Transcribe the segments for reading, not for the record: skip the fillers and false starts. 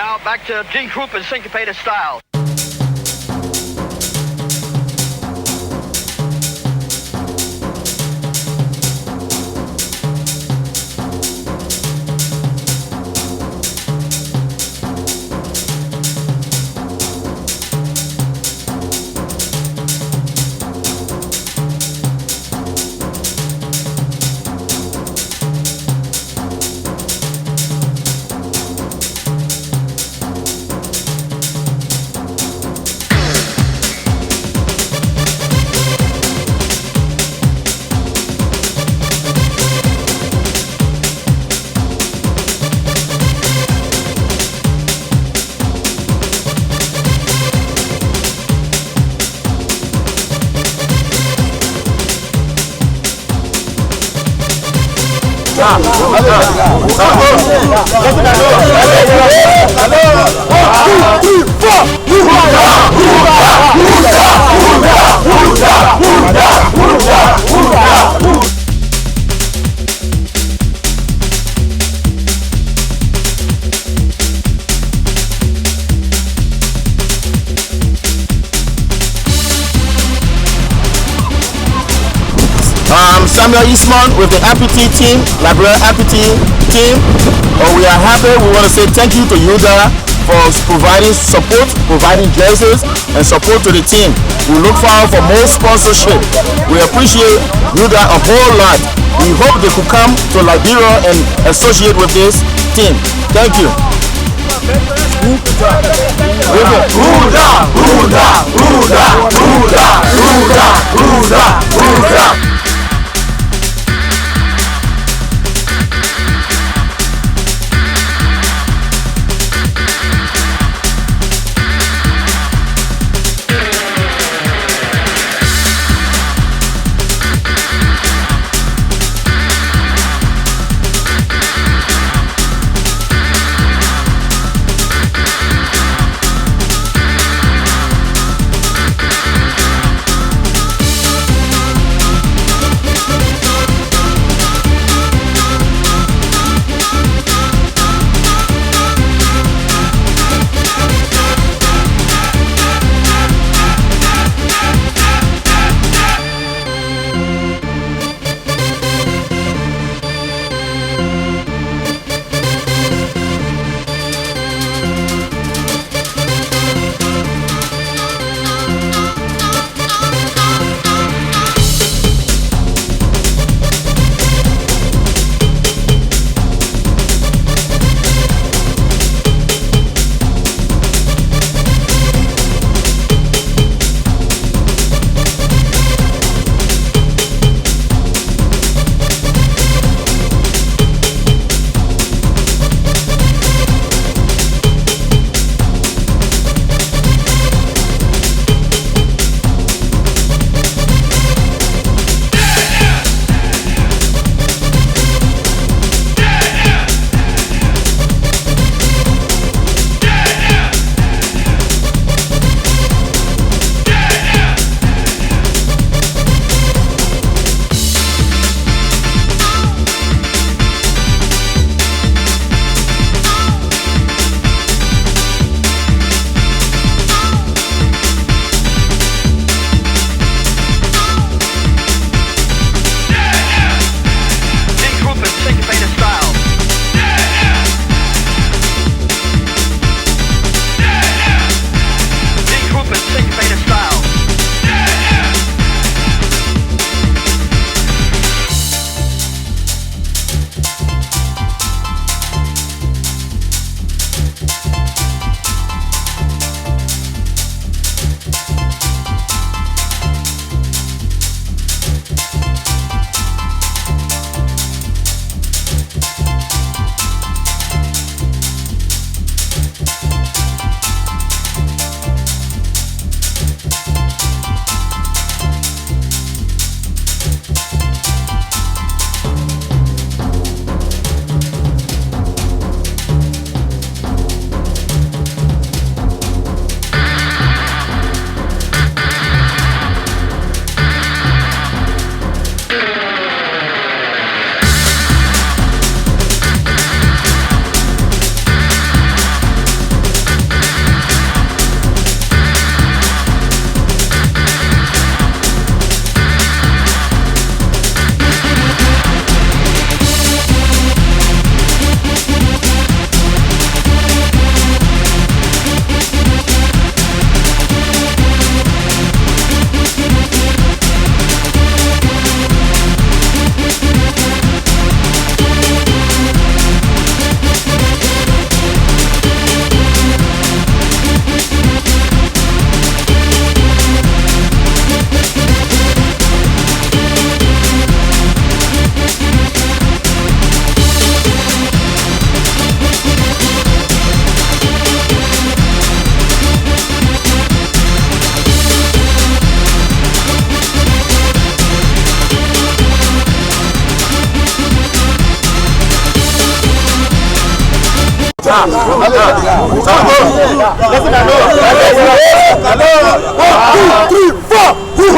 Now back to Gene Krupa's syncopated style. Samuel Eastman with the Amputee team, Liberia Amputee team. We are happy. We want to say thank you to Yuda for providing support, providing jerseys and support to the team. We look forward for more sponsorship. We appreciate Yuda a whole lot. We hope they could come to Liberia and associate with this team. Thank you. 2, 3,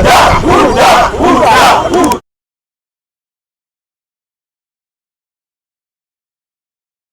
4.